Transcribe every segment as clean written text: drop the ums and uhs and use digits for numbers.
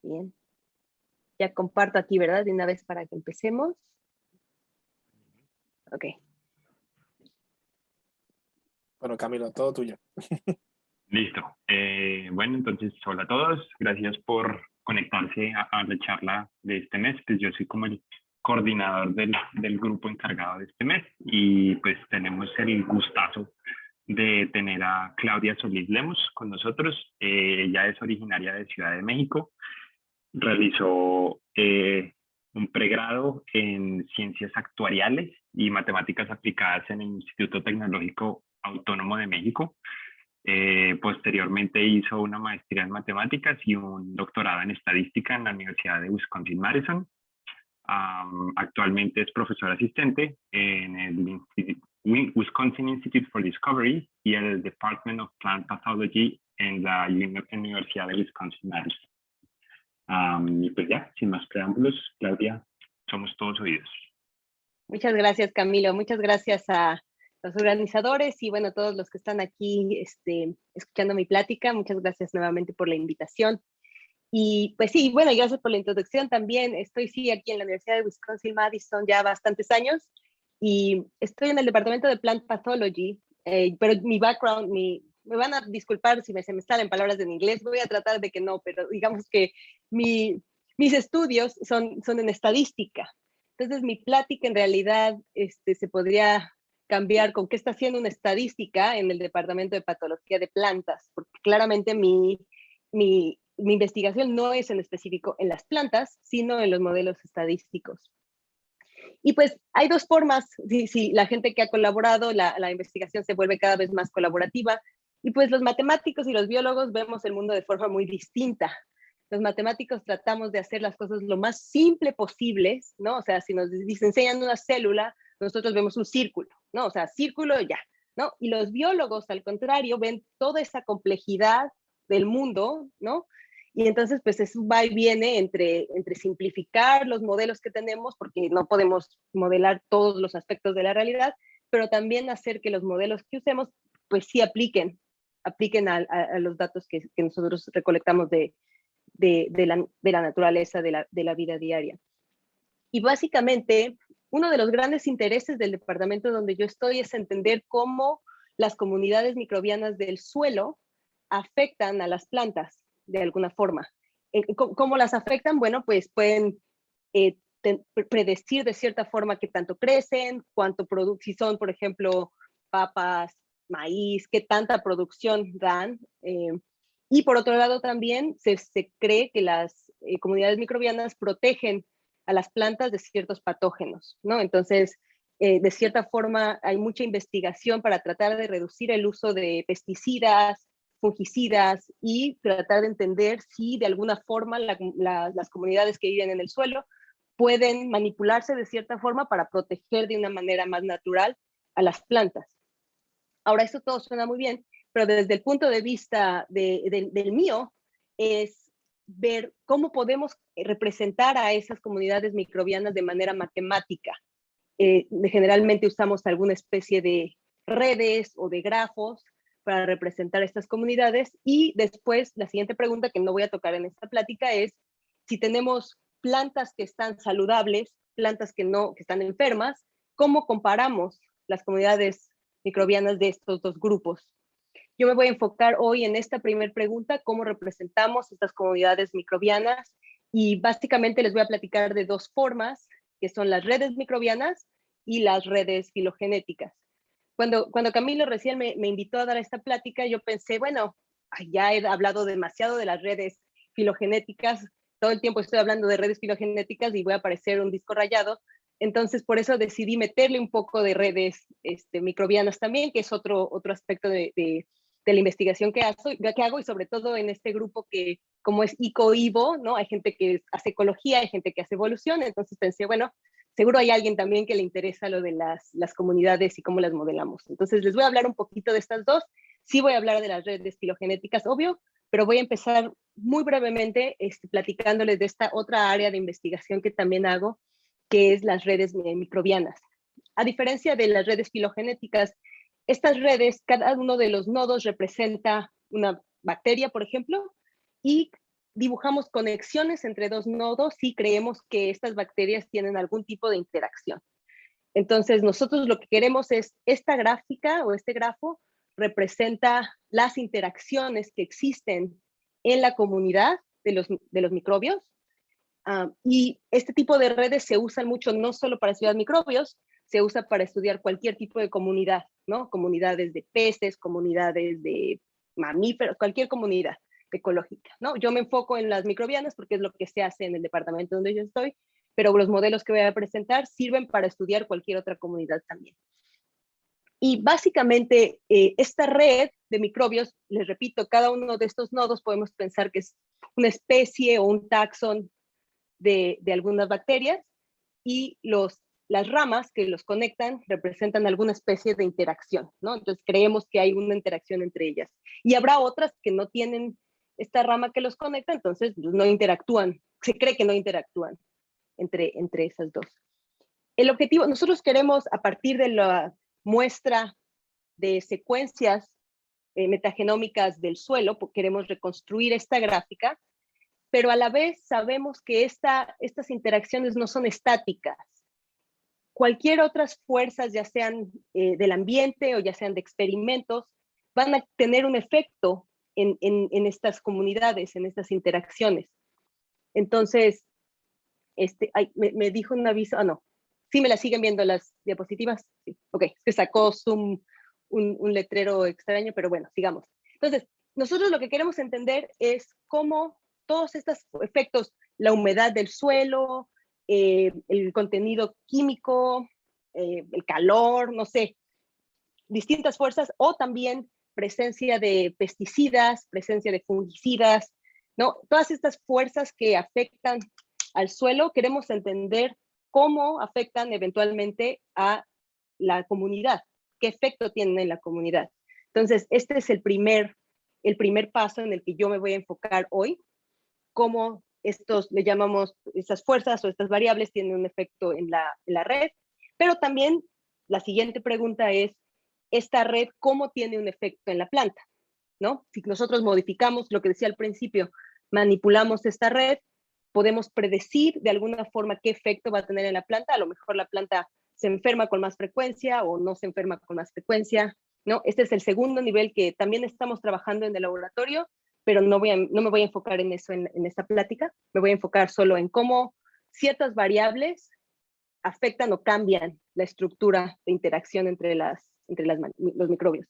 Bien. Ya comparto aquí, ¿verdad? De una vez para que empecemos. Ok. Bueno, Camilo, todo tuyo. Listo. Bueno, entonces, hola a todos. Gracias por conectarse a la charla de este mes. Pues yo soy como el coordinador del grupo encargado de este mes y pues tenemos el gustazo de tener a Claudia Solís Lemos con nosotros. Ella es originaria de Ciudad de México. Realizó un pregrado en Ciencias Actuariales y Matemáticas Aplicadas en el Instituto Tecnológico Autónomo de México. Posteriormente hizo una maestría en matemáticas y un doctorado en estadística en la Universidad de Wisconsin-Madison. Actualmente es profesor asistente en el Wisconsin Institute for Discovery y el Department of Plant Pathology en la Universidad de Wisconsin-Madison. Y pues ya, sin más preámbulos, Claudia, somos todos oídos. Muchas gracias, Camilo. Muchas gracias a los organizadores y bueno, todos los que están aquí escuchando mi plática. Muchas gracias nuevamente por la invitación. Y pues sí, bueno, gracias por la introducción también. Estoy aquí en la Universidad de Wisconsin-Madison ya bastantes años y estoy en el departamento de Plant Pathology, pero mi background, me van a disculpar si se me salen palabras en inglés, voy a tratar de que no, pero digamos que mis estudios son en estadística. Entonces mi plática en realidad se podría cambiar con qué está haciendo una estadística en el departamento de patología de plantas, porque claramente mi investigación no es en específico en las plantas, sino en los modelos estadísticos. Y pues hay dos formas, si la gente que ha colaborado, la investigación se vuelve cada vez más colaborativa, y pues los matemáticos y los biólogos vemos el mundo de forma muy distinta. Los matemáticos tratamos de hacer las cosas lo más simple posibles, ¿no? O sea, si nos enseñan una célula, nosotros vemos un círculo, ¿no? O sea, círculo ya, ¿no? Y los biólogos, al contrario, ven toda esa complejidad del mundo, ¿no? Y entonces, pues eso va y viene entre simplificar los modelos que tenemos, porque no podemos modelar todos los aspectos de la realidad, pero también hacer que los modelos que usemos, pues sí apliquen a los datos que nosotros recolectamos de la naturaleza de la vida diaria. Y básicamente, uno de los grandes intereses del departamento donde yo estoy es entender cómo las comunidades microbianas del suelo afectan a las plantas de alguna forma. ¿Cómo las afectan? Bueno, pues pueden predecir de cierta forma qué tanto crecen, cuánto si son, por ejemplo, papas, maíz, qué tanta producción dan. Y por otro lado también se cree que las comunidades microbianas protegen a las plantas de ciertos patógenos, ¿no? Entonces, de cierta forma, hay mucha investigación para tratar de reducir el uso de pesticidas, fungicidas y tratar de entender si de alguna forma las comunidades que viven en el suelo pueden manipularse de cierta forma para proteger de una manera más natural a las plantas. Ahora, esto todo suena muy bien, pero desde el punto de vista del mío, es ver cómo podemos representar a esas comunidades microbianas de manera matemática. Generalmente usamos alguna especie de redes o de grafos para representar estas comunidades y después la siguiente pregunta que no voy a tocar en esta plática es si tenemos plantas que están saludables, plantas que están enfermas, ¿cómo comparamos las comunidades microbianas de estos dos grupos? Yo me voy a enfocar hoy en esta primera pregunta, cómo representamos estas comunidades microbianas, y básicamente les voy a platicar de dos formas, que son las redes microbianas y las redes filogenéticas. Cuando Camilo recién me invitó a dar esta plática, yo pensé, bueno, ya he hablado demasiado de las redes filogenéticas, todo el tiempo estoy hablando de redes filogenéticas y voy a parecer un disco rayado. Entonces, por eso decidí meterle un poco de redes microbianas también, que es otro aspecto de la investigación que hago, y sobre todo en este grupo que, como es ICO-IVO, ¿no? Hay gente que hace ecología, hay gente que hace evolución, entonces pensé, bueno, seguro hay alguien también que le interesa lo de las comunidades y cómo las modelamos. Entonces, les voy a hablar un poquito de estas dos. Sí voy a hablar de las redes filogenéticas, obvio, pero voy a empezar muy brevemente platicándoles de esta otra área de investigación que también hago, que es las redes microbianas. A diferencia de las redes filogenéticas, estas redes, cada uno de los nodos representa una bacteria, por ejemplo, y dibujamos conexiones entre dos nodos si creemos que estas bacterias tienen algún tipo de interacción. Entonces, nosotros lo que queremos es, esta gráfica o este grafo representa las interacciones que existen en la comunidad de los microbios. Y este tipo de redes se usan mucho no solo para estudiar microbios, se usa para estudiar cualquier tipo de comunidad, ¿no? Comunidades de peces, comunidades de mamíferos, cualquier comunidad ecológica, ¿no? Yo me enfoco en las microbianas porque es lo que se hace en el departamento donde yo estoy, pero los modelos que voy a presentar sirven para estudiar cualquier otra comunidad también. Y básicamente esta red de microbios, les repito, cada uno de estos nodos podemos pensar que es una especie o un taxón de algunas bacterias, y las ramas que los conectan representan alguna especie de interacción, ¿no? Entonces creemos que hay una interacción entre ellas. Y habrá otras que no tienen esta rama que los conecta, entonces no interactúan, se cree que no interactúan entre esas dos. El objetivo, nosotros queremos, a partir de la muestra de secuencias metagenómicas del suelo, queremos reconstruir esta gráfica, pero a la vez sabemos que estas interacciones no son estáticas. Cualquier otras fuerzas, ya sean del ambiente o ya sean de experimentos, van a tener un efecto en estas comunidades, en estas interacciones. Entonces, me dijo un aviso, no, sí me la siguen viendo las diapositivas, sí, ok, se sacó Zoom un letrero extraño, pero bueno, sigamos. Entonces, nosotros lo que queremos entender es cómo todos estos efectos, la humedad del suelo, el contenido químico, el calor, no sé, distintas fuerzas, o también presencia de pesticidas, presencia de fungicidas, ¿no? Todas estas fuerzas que afectan al suelo, queremos entender cómo afectan eventualmente a la comunidad, qué efecto tienen en la comunidad. Entonces, este es el primer paso en el que yo me voy a enfocar hoy, cómo le llamamos, estas fuerzas o estas variables tienen un efecto en la red, pero también la siguiente pregunta es, esta red, ¿cómo tiene un efecto en la planta? ¿No? Si nosotros modificamos lo que decía al principio, manipulamos esta red, podemos predecir de alguna forma qué efecto va a tener en la planta. A lo mejor la planta se enferma con más frecuencia o no se enferma con más frecuencia, ¿no? Este es el segundo nivel que también estamos trabajando en el laboratorio, pero no me voy a enfocar en eso en esta plática. Me voy a enfocar solo en cómo ciertas variables afectan o cambian la estructura de interacción entre los microbios.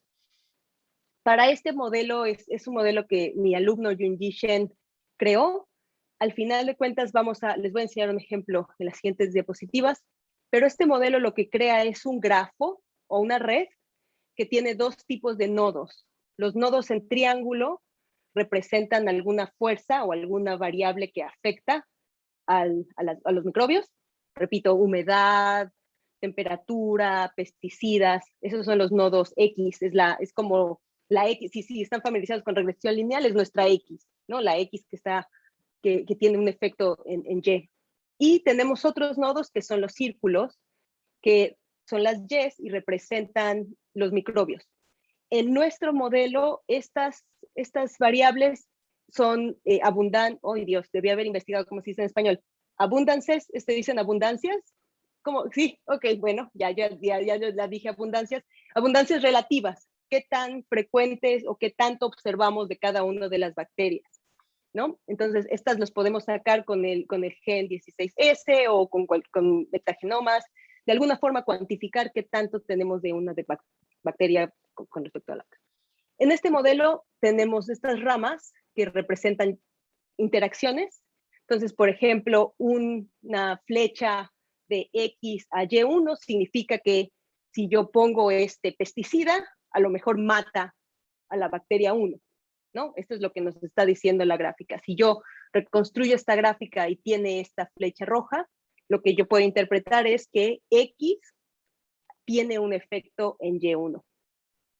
Para este modelo, es un modelo que mi alumno Yunji Shen creó. Al final de cuentas les voy a enseñar un ejemplo en las siguientes diapositivas, pero este modelo lo que crea es un grafo o una red que tiene dos tipos de nodos. Los nodos en triángulo representan alguna fuerza o alguna variable que afecta a los microbios. Repito, humedad, temperatura, pesticidas, esos son los nodos X, es como la X, si están familiarizados con regresión lineal, es nuestra X, ¿no? La X que tiene un efecto en Y. Y tenemos otros nodos que son los círculos, que son las Ys y representan los microbios. En nuestro modelo, estas variables son abundantes. Oh, Dios, debí haber investigado cómo se dice en español. Abundances, dicen abundancias. ¿Cómo? Sí, ok, bueno, ya dije abundancias. Abundancias relativas. ¿Qué tan frecuentes o qué tanto observamos de cada una de las bacterias? ¿No? Entonces, estas los podemos sacar con el gen 16S o con metagenomas, de alguna forma cuantificar qué tanto tenemos de una bacteria con respecto a la otra. En este modelo tenemos estas ramas que representan interacciones. Entonces, por ejemplo, una flecha de X a Y1 significa que si yo pongo este pesticida, a lo mejor mata a la bacteria 1. ¿No? Esto es lo que nos está diciendo la gráfica. Si yo reconstruyo esta gráfica y tiene esta flecha roja, lo que yo puedo interpretar es que X tiene un efecto en Y1.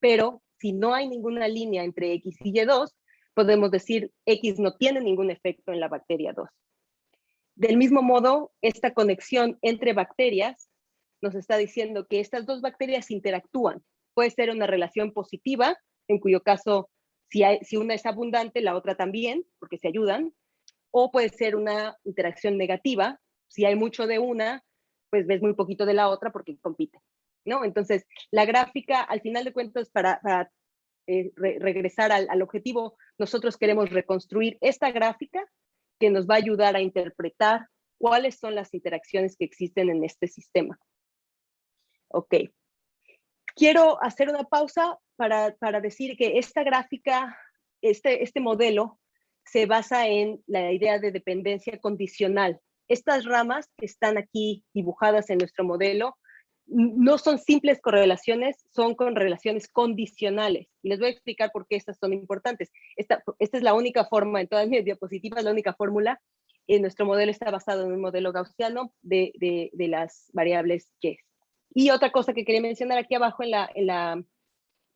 Pero si no hay ninguna línea entre X y Y2, podemos decir X no tiene ningún efecto en la bacteria 2. Del mismo modo, esta conexión entre bacterias nos está diciendo que estas dos bacterias interactúan. Puede ser una relación positiva, en cuyo caso si una es abundante, la otra también, porque se ayudan, o puede ser una interacción negativa. Si hay mucho de una, pues ves muy poquito de la otra porque compite, ¿no? Entonces, la gráfica, al final de cuentas, para regresar al objetivo, nosotros queremos reconstruir esta gráfica que nos va a ayudar a interpretar cuáles son las interacciones que existen en este sistema. Ok. Quiero hacer una pausa para decir que esta gráfica, este modelo, se basa en la idea de dependencia condicional. Estas ramas que están aquí dibujadas en nuestro modelo no son simples correlaciones, son correlaciones condicionales. Y les voy a explicar por qué estas son importantes. Esta es la única forma, en todas mis diapositivas, la única fórmula. Nuestro modelo está basado en un modelo gaussiano de las variables y. Y otra cosa que quería mencionar aquí abajo en la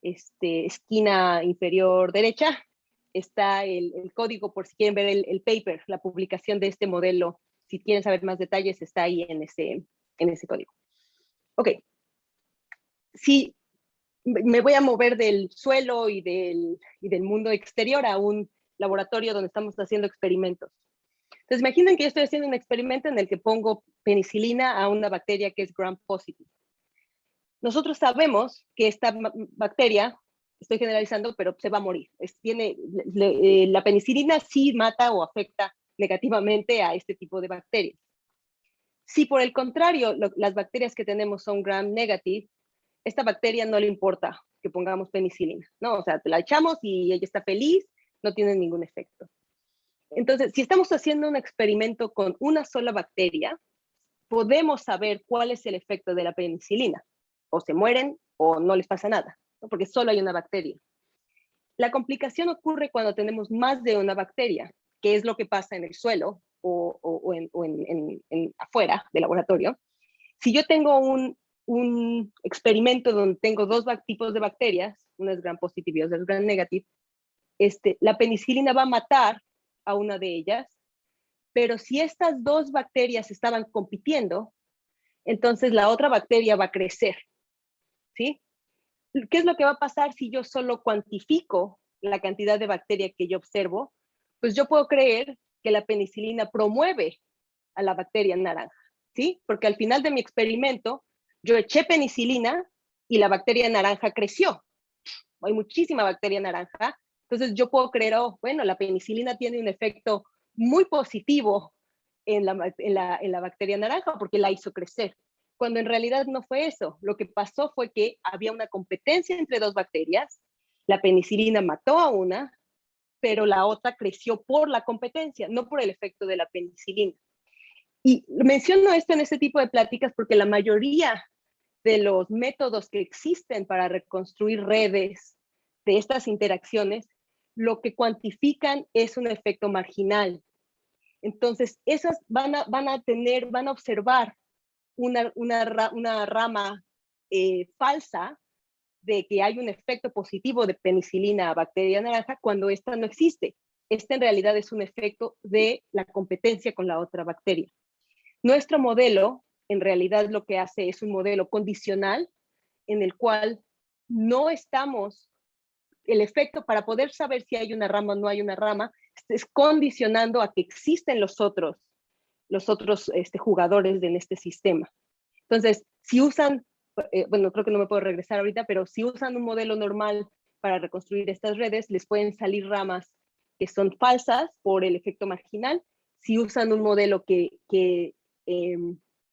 esquina inferior derecha, está el código por si quieren ver el paper, la publicación de este modelo. Si quieren saber más detalles, está ahí en ese código. Ok. Si me voy a mover del suelo y del mundo exterior a un laboratorio donde estamos haciendo experimentos. Entonces, imaginen que yo estoy haciendo un experimento en el que pongo penicilina a una bacteria que es gram-positive. Nosotros sabemos que esta bacteria, estoy generalizando, pero se va a morir. La penicilina sí mata o afecta negativamente a este tipo de bacterias. Si por el contrario, las bacterias que tenemos son gram-negative, esta bacteria no le importa que pongamos penicilina, ¿no? O sea, la echamos y ella está feliz, no tiene ningún efecto. Entonces, si estamos haciendo un experimento con una sola bacteria, podemos saber cuál es el efecto de la penicilina. O se mueren o no les pasa nada, ¿no? Porque solo hay una bacteria. La complicación ocurre cuando tenemos más de una bacteria, que es lo que pasa en el suelo o afuera del laboratorio. Si yo tengo un experimento donde tengo dos tipos de bacterias, una es gram-positive y otra es gram-negative, la penicilina va a matar a una de ellas, pero si estas dos bacterias estaban compitiendo, entonces la otra bacteria va a crecer, ¿sí? ¿Qué es lo que va a pasar si yo solo cuantifico la cantidad de bacteria que yo observo? Pues yo puedo creer que la penicilina promueve a la bacteria naranja, ¿sí? Porque al final de mi experimento, yo eché penicilina y la bacteria naranja creció. Hay muchísima bacteria naranja. Entonces yo puedo creer, oh, bueno, la penicilina tiene un efecto muy positivo en la bacteria naranja porque la hizo crecer. Cuando en realidad no fue eso. Lo que pasó fue que había una competencia entre dos bacterias. La penicilina mató a una, pero la otra creció por la competencia, no por el efecto de la penicilina. Y menciono esto en este tipo de pláticas porque la mayoría de los métodos que existen para reconstruir redes de estas interacciones, lo que cuantifican es un efecto marginal. Entonces, esas van a observar una rama falsa de que hay un efecto positivo de penicilina a bacteria naranja cuando esta no existe. Este en realidad es un efecto de la competencia con la otra bacteria. Nuestro modelo en realidad lo que hace es un modelo condicional en el cual no estamos, el efecto para poder saber si hay una rama o no hay una rama, es condicionando a que existen los otros jugadores en este sistema. Entonces, si usan, bueno, creo que no me puedo regresar ahorita, pero si usan un modelo normal para reconstruir estas redes, les pueden salir ramas que son falsas por el efecto marginal. Si usan un modelo que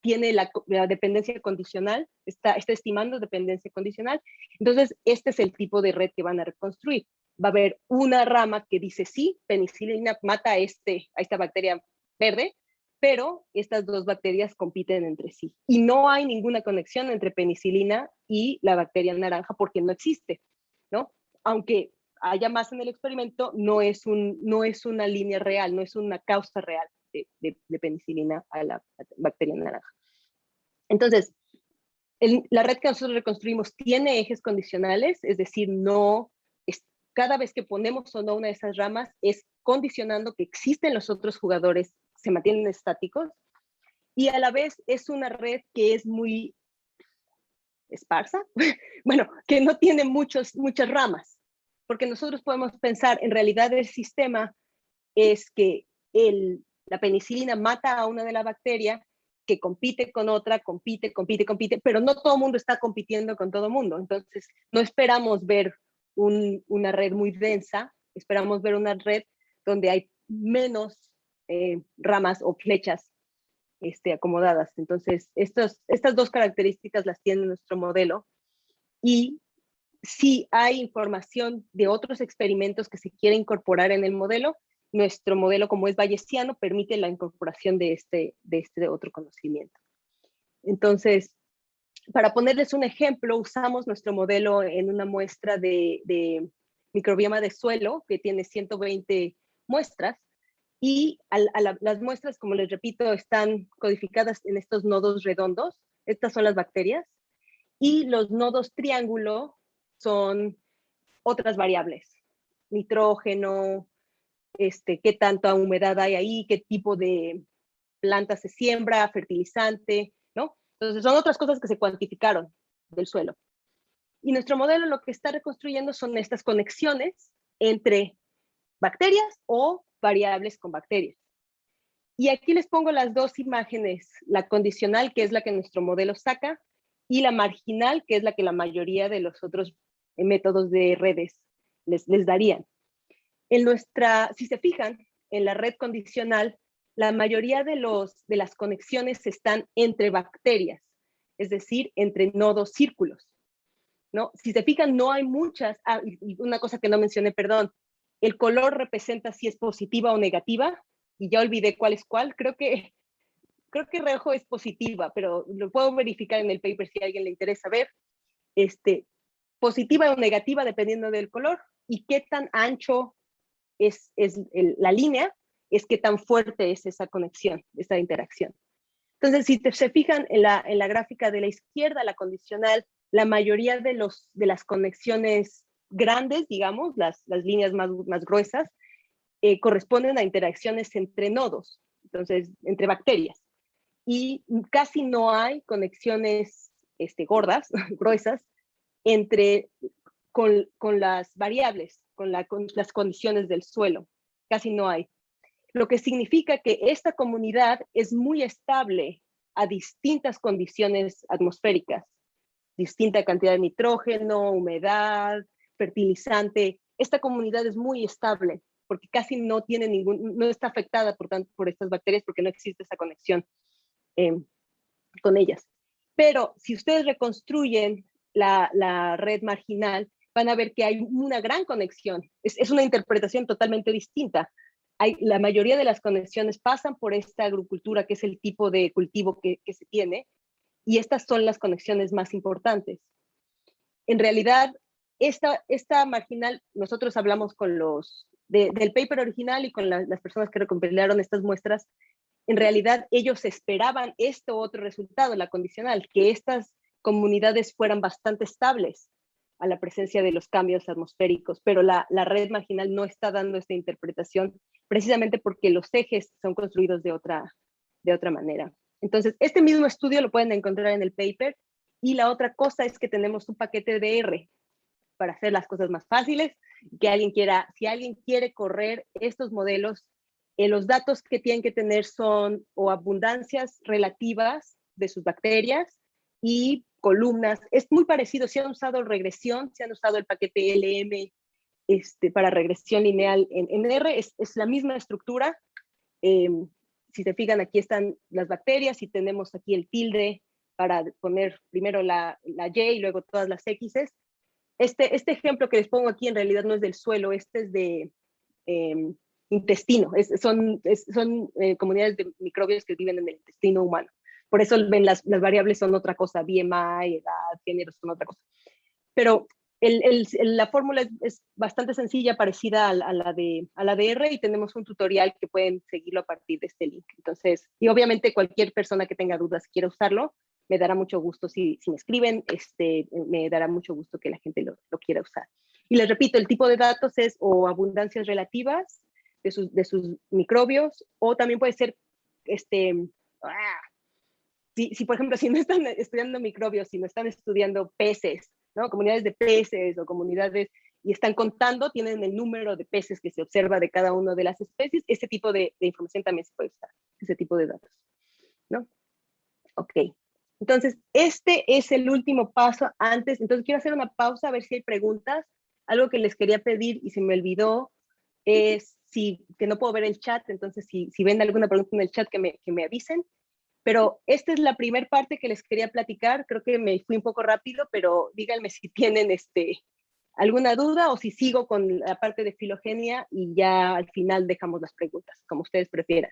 tiene la dependencia condicional, está estimando dependencia condicional, entonces este es el tipo de red que van a reconstruir. Va a haber una rama que dice sí, penicilina mata a esta bacteria verde, pero estas dos bacterias compiten entre sí. Y no hay ninguna conexión entre penicilina y la bacteria naranja porque no existe, ¿no? Aunque haya más en el experimento, no es una línea real, no es una causa real de penicilina a la bacteria naranja. Entonces, la red que nosotros reconstruimos tiene ejes condicionales, es decir, cada vez que ponemos o no una de esas ramas es condicionando que existen los otros jugadores, se mantienen estáticos, y a la vez es una red que es muy esparsa, bueno, que no tiene muchas ramas, porque nosotros podemos pensar, en realidad el sistema es que la penicilina mata a una de las bacterias que compite con otra, compite, pero no todo el mundo está compitiendo con todo el mundo. Entonces, no esperamos ver una red muy densa, esperamos ver una red donde hay menos ramas o flechas acomodadas. Entonces, estas dos características las tiene nuestro modelo, y si hay información de otros experimentos que se quiere incorporar en el modelo, nuestro modelo, como es bayesiano, permite la incorporación de este otro conocimiento. Entonces, para ponerles un ejemplo, usamos nuestro modelo en una muestra de microbioma de suelo que tiene 120 muestras, y las muestras, como les repito, están codificadas en estos nodos redondos. Estas son las bacterias, y los nodos triángulo son otras variables: nitrógeno, qué tanta humedad hay ahí, qué tipo de planta se siembra, fertilizante, ¿no? Entonces son otras cosas que se cuantificaron del suelo. Y nuestro modelo lo que está reconstruyendo son estas conexiones entre bacterias o variables con bacterias. Y aquí les pongo las dos imágenes, la condicional, que es la que nuestro modelo saca, y la marginal, que es la que la mayoría de los otros métodos de redes les darían. Si se fijan, en la red condicional, la mayoría de las conexiones están entre bacterias, es decir, entre nodos círculos, ¿no? Si se fijan, no hay muchas. Y una cosa que no mencioné, perdón, el color representa si es positiva o negativa, y ya olvidé cuál es cuál. Creo que rojo es positiva, pero lo puedo verificar en el paper si a alguien le interesa ver. Positiva o negativa dependiendo del color, y qué tan ancho es la línea, es qué tan fuerte es esa conexión, esa interacción. Entonces, si se fijan en la gráfica de la izquierda, la condicional, la mayoría de las conexiones grandes, digamos, las líneas más gruesas, corresponden a interacciones entre nodos, entonces, entre bacterias. Y casi no hay conexiones gordas, gruesas, con las variables, con las condiciones del suelo. Casi no hay. Lo que significa que esta comunidad es muy estable a distintas condiciones atmosféricas, distinta cantidad de nitrógeno, humedad, fertilizante. Esta comunidad es muy estable porque casi no está afectada por estas bacterias, porque no existe esa conexión con ellas. Pero si ustedes reconstruyen la red marginal, van a ver que hay una gran conexión. Es una interpretación totalmente distinta. La mayoría de las conexiones pasan por esta agricultura, que es el tipo de cultivo que se tiene, y estas son las conexiones más importantes. En realidad, esta marginal, nosotros hablamos con del paper original y con las personas que recompilaron estas muestras. En realidad, ellos esperaban otro resultado, la condicional, que estas comunidades fueran bastante estables a la presencia de los cambios atmosféricos, pero la red marginal no está dando esta interpretación, precisamente porque los ejes son construidos de otra manera. Entonces, este mismo estudio lo pueden encontrar en el paper, y la otra cosa es que tenemos un paquete de R para hacer las cosas más fáciles, si alguien quiere correr estos modelos, los datos que tienen que tener son o abundancias relativas de sus bacterias y columnas. Es muy parecido, si han usado regresión, si han usado el paquete LM para regresión lineal en R, es la misma estructura. Si se fijan, aquí están las bacterias y tenemos aquí el tilde para poner primero la Y y luego todas las X's. Este ejemplo que les pongo aquí en realidad no es del suelo, este es de intestino. Son comunidades de microbios que viven en el intestino humano. Por eso ven las variables son otra cosa, BMI, edad, género, son otra cosa. Pero la fórmula es bastante sencilla, parecida a la de R, y tenemos un tutorial que pueden seguirlo a partir de este link. Entonces, y obviamente cualquier persona que tenga dudas, quiera usarlo, me dará mucho gusto si me escriben, me dará mucho gusto que la gente lo quiera usar. Y les repito, el tipo de datos es o abundancias relativas de sus microbios, o también puede ser, si por ejemplo, si no están estudiando microbios, si no están estudiando peces, ¿no? Comunidades de peces o comunidades y están contando, tienen el número de peces que se observa de cada una de las especies. Ese tipo de información también se puede usar, ese tipo de datos, ¿no? Ok. Entonces, este es el último paso antes. Entonces, quiero hacer una pausa a ver si hay preguntas. Algo que les quería pedir y se me olvidó es que no puedo ver el chat, entonces si ven alguna pregunta en el chat que me avisen. Pero esta es la primera parte que les quería platicar. Creo que me fui un poco rápido, pero díganme si tienen alguna duda o si sigo con la parte de filogenia y ya al final dejamos las preguntas, como ustedes prefieran.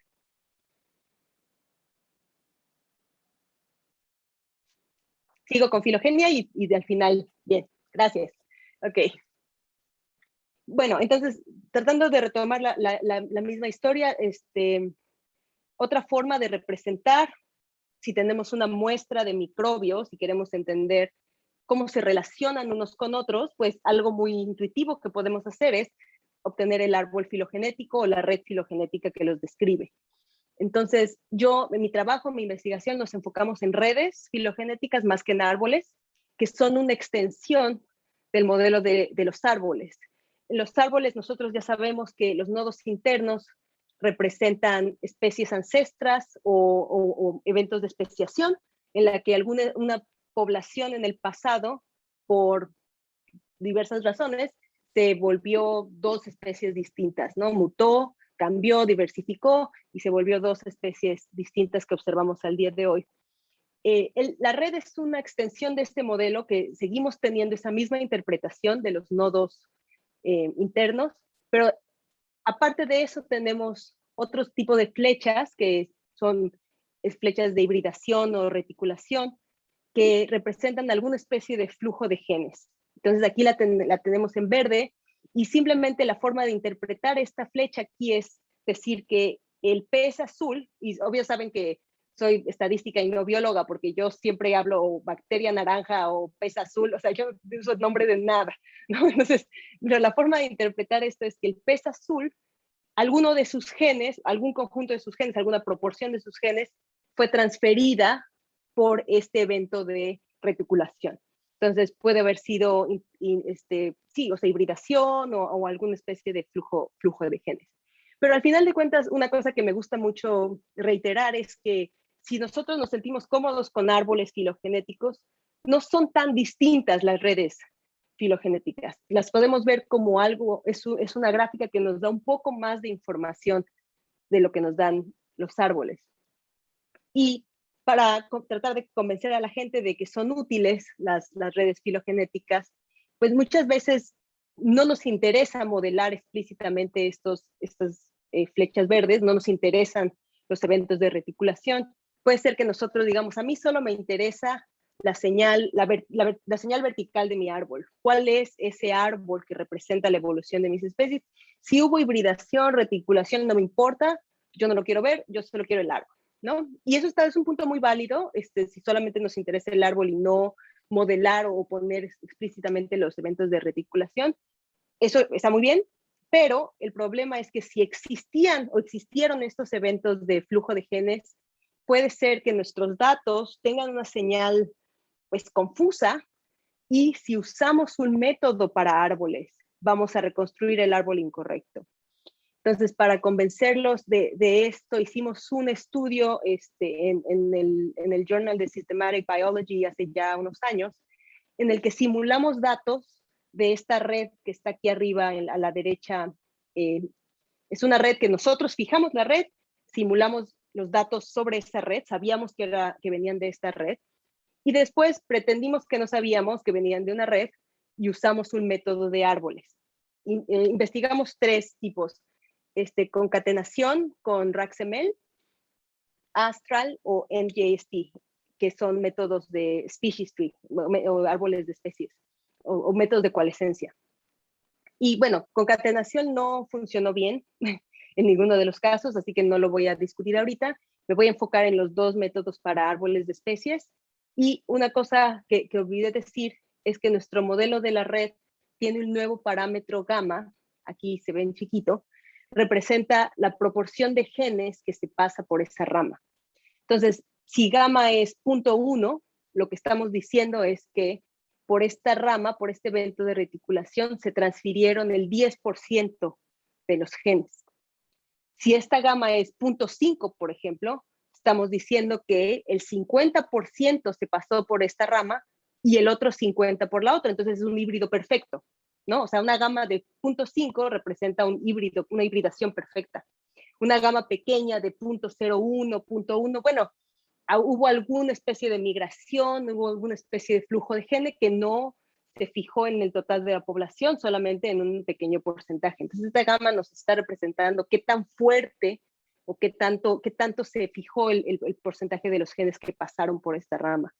Sigo con filogenia y al final, bien, gracias. Ok. Bueno, entonces, tratando de retomar la misma historia, otra forma de representar, si tenemos una muestra de microbios y queremos entender cómo se relacionan unos con otros, pues algo muy intuitivo que podemos hacer es obtener el árbol filogenético o la red filogenética que los describe. Entonces, yo, en mi trabajo, en mi investigación, nos enfocamos en redes filogenéticas más que en árboles, que son una extensión del modelo de los árboles. En los árboles nosotros ya sabemos que los nodos internos representan especies ancestras o eventos de especiación, en la que una población en el pasado, por diversas razones, se volvió dos especies distintas, ¿no? Mutó, cambió, diversificó y se volvió dos especies distintas que observamos al día de hoy. La red es una extensión de este modelo que seguimos teniendo esa misma interpretación de los nodos internos, pero aparte de eso tenemos otros tipos de flechas que son flechas de hibridación o reticulación que representan alguna especie de flujo de genes. Entonces aquí la tenemos en verde y simplemente la forma de interpretar esta flecha aquí es decir que el pez azul, y obvio saben que soy estadística y no bióloga porque yo siempre hablo bacteria naranja o pez azul, o sea, yo no uso el nombre de nada, ¿no? Entonces, pero la forma de interpretar esto es que el pez azul, alguno de sus genes, algún conjunto de sus genes, alguna proporción de sus genes, fue transferida por este evento de reticulación. Entonces puede haber sido, sí, o sea, hibridación o alguna especie de flujo de genes. Pero al final de cuentas, una cosa que me gusta mucho reiterar es que si nosotros nos sentimos cómodos con árboles filogenéticos, no son tan distintas las redes filogenéticas. Las podemos ver como algo, es una gráfica que nos da un poco más de información de lo que nos dan los árboles. Y para tratar de convencer a la gente de que son útiles las redes filogenéticas, pues muchas veces no nos interesa modelar explícitamente estas flechas verdes, no nos interesan los eventos de reticulación. Puede ser que nosotros digamos, a mí solo me interesa la señal vertical de mi árbol. ¿Cuál es ese árbol que representa la evolución de mis especies? Si hubo hibridación, reticulación, no me importa, yo no lo quiero ver, yo solo quiero el árbol, ¿no? Y eso es un punto muy válido, si solamente nos interesa el árbol y no modelar o poner explícitamente los eventos de reticulación, eso está muy bien, pero el problema es que si existieron estos eventos de flujo de genes, puede ser que nuestros datos tengan una señal pues confusa y si usamos un método para árboles, vamos a reconstruir el árbol incorrecto. Entonces, para convencerlos de esto, hicimos un estudio en el Journal de Systematic Biology hace ya unos años, en el que simulamos datos de esta red que está aquí arriba a la derecha. Es una red que nosotros fijamos la red, simulamos los datos sobre esa red, sabíamos que venían de esta red, y después pretendimos que no sabíamos que venían de una red y usamos un método de árboles. Investigamos tres tipos. Concatenación con RAxML, Astral o MJST, que son métodos de species tree, o árboles de especies, o métodos de coalescencia. Y bueno, concatenación no funcionó bien en ninguno de los casos, así que no lo voy a discutir ahorita. Me voy a enfocar en los dos métodos para árboles de especies. Y una cosa que olvidé decir es que nuestro modelo de la red tiene un nuevo parámetro gamma, aquí se ve en chiquito, representa la proporción de genes que se pasa por esa rama. Entonces, si gamma es 0.1, lo que estamos diciendo es que por esta rama, por este evento de reticulación, se transfirieron el 10% de los genes. Si esta gama es 0.5, por ejemplo, estamos diciendo que el 50% se pasó por esta rama y el otro 50% por la otra. Entonces es un híbrido perfecto, ¿no? O sea, una gama de 0.5 representa un híbrido, una hibridación perfecta. Una gama pequeña de 0.01, 0.1, bueno, hubo alguna especie de migración, hubo alguna especie de flujo de genes que no se fijó en el total de la población, solamente en un pequeño porcentaje. Entonces, esta gama nos está representando qué tan fuerte o qué tanto se fijó el porcentaje de los genes que pasaron por esta rama.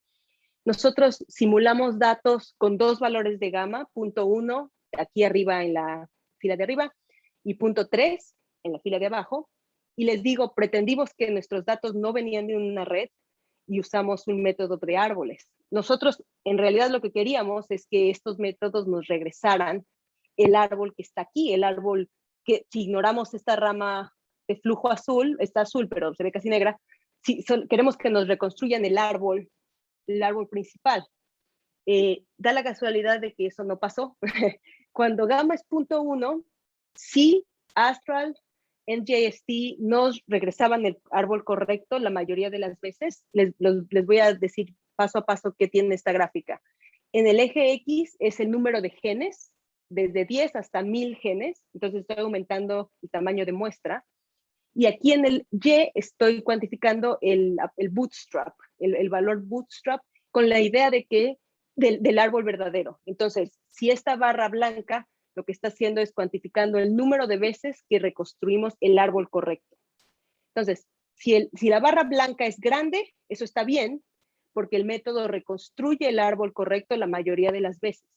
Nosotros simulamos datos con dos valores de gamma, 0.1, aquí arriba en la fila de arriba, y 0.3 en la fila de abajo, y les digo, pretendimos que nuestros datos no venían de una red y usamos un método de árboles. Nosotros, en realidad, lo que queríamos es que estos métodos nos regresaran el árbol que está aquí, el árbol que, si ignoramos esta rama de flujo azul, está azul, pero se ve casi negra, si queremos que nos reconstruyan el árbol principal. Da la casualidad de que eso no pasó. Cuando gamma es 0.1, sí, Astral, NGST nos regresaban el árbol correcto la mayoría de las veces. Les voy a decir paso a paso qué tiene esta gráfica. En el eje X es el número de genes, desde 10 hasta 1000 genes, entonces estoy aumentando el tamaño de muestra. Y aquí en el Y estoy cuantificando el bootstrap, el valor bootstrap, con la idea de que del árbol verdadero. Entonces, si esta barra blanca lo que está haciendo es cuantificando el número de veces que reconstruimos el árbol correcto. Entonces, si la barra blanca es grande, eso está bien, porque el método reconstruye el árbol correcto la mayoría de las veces.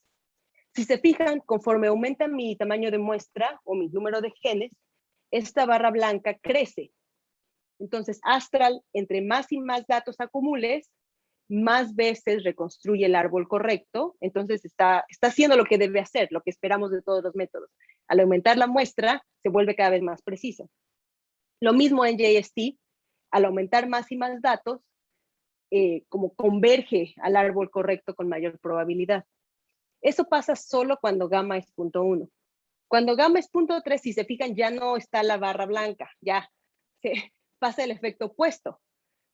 Si se fijan, conforme aumenta mi tamaño de muestra o mi número de genes, esta barra blanca crece. Entonces, Astral, entre más y más datos acumules, más veces reconstruye el árbol correcto, entonces está haciendo lo que debe hacer, lo que esperamos de todos los métodos. Al aumentar la muestra, se vuelve cada vez más preciso. Lo mismo en JST, al aumentar más y más datos, como converge al árbol correcto con mayor probabilidad. Eso pasa solo cuando gamma es 0.1. Cuando gamma es 0.3, si se fijan, ya no está la barra blanca, ya se pasa el efecto opuesto.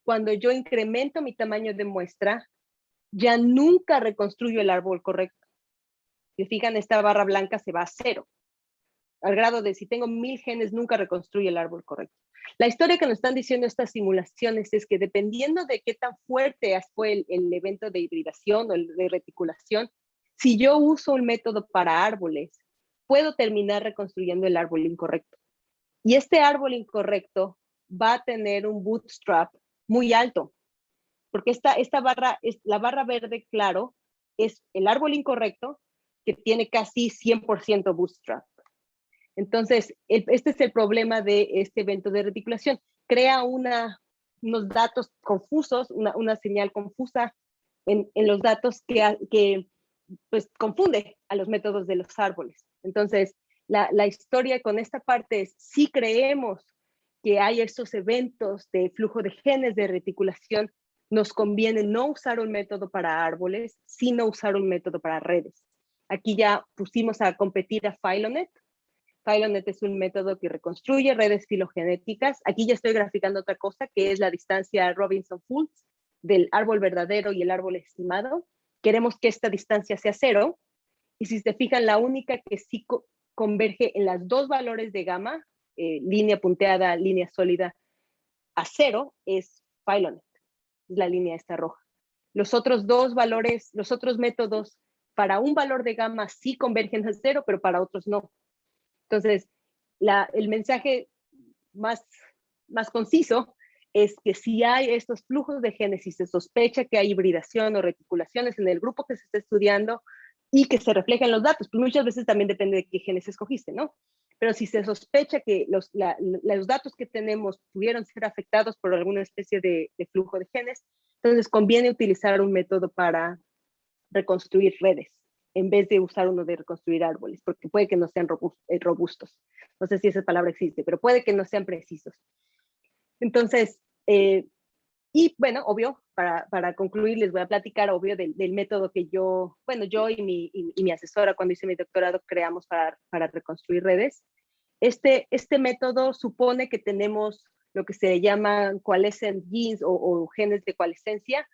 Cuando yo incremento mi tamaño de muestra, ya nunca reconstruyo el árbol correcto. Si fijan, esta barra blanca se va a 0. Al grado de si tengo 1000 genes, nunca reconstruye el árbol correcto. La historia que nos están diciendo estas simulaciones es que dependiendo de qué tan fuerte fue el evento de hibridación o de reticulación, si yo uso un método para árboles, puedo terminar reconstruyendo el árbol incorrecto. Y este árbol incorrecto va a tener un bootstrap muy alto, porque esta barra, la barra verde claro, es el árbol incorrecto que tiene casi 100% bootstrap. Entonces, este es el problema de este evento de reticulación. Crea unos datos confusos, una señal confusa en los datos que pues, confunde a los métodos de los árboles. Entonces, la historia con esta parte es, si creemos que hay estos eventos de flujo de genes de reticulación, nos conviene no usar un método para árboles, sino usar un método para redes. Aquí ya pusimos a competir a Phylonet. Phylonet es un método que reconstruye redes filogenéticas. Aquí ya estoy graficando otra cosa, que es la distancia Robinson-Fultz del árbol verdadero y el árbol estimado. Queremos que esta distancia sea 0. Y si se fijan, la única que sí converge en los dos valores de gamma, línea punteada, línea sólida, a 0, es Phylonet, es la línea esta roja. Los otros dos valores, los otros métodos, para un valor de gamma sí convergen a 0, pero para otros no. Entonces, el mensaje más conciso es que si hay estos flujos de genes y se sospecha que hay hibridación o reticulaciones en el grupo que se está estudiando y que se reflejan los datos, pues muchas veces también depende de qué genes escogiste, ¿no? Pero si se sospecha que los datos que tenemos pudieron ser afectados por alguna especie de flujo de genes, entonces conviene utilizar un método para reconstruir redes en vez de usar uno de reconstruir árboles, porque puede que no sean robustos. No sé si esa palabra existe, pero puede que no sean precisos. Entonces, y bueno, obvio, para concluir, les voy a platicar, obvio, del método que yo y mi asesora, cuando hice mi doctorado, creamos para reconstruir redes. Este método supone que tenemos lo que se llaman coalescent genes o genes de coalescencia,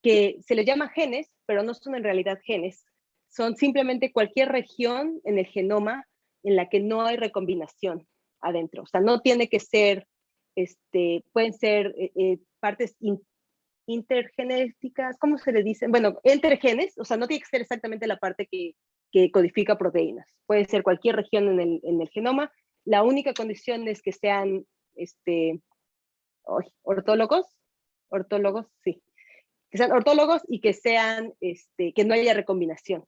que se les llama genes, pero no son en realidad genes. Son simplemente cualquier región en el genoma en la que no hay recombinación adentro. O sea, no tiene que ser, pueden ser partes intergenéticas, ¿cómo se le dice? Bueno, entre genes, o sea, no tiene que ser exactamente la parte que codifica proteínas. Puede ser cualquier región en el genoma. La única condición es que sean ortólogos, sí, que sean ortólogos y que sean, que no haya recombinación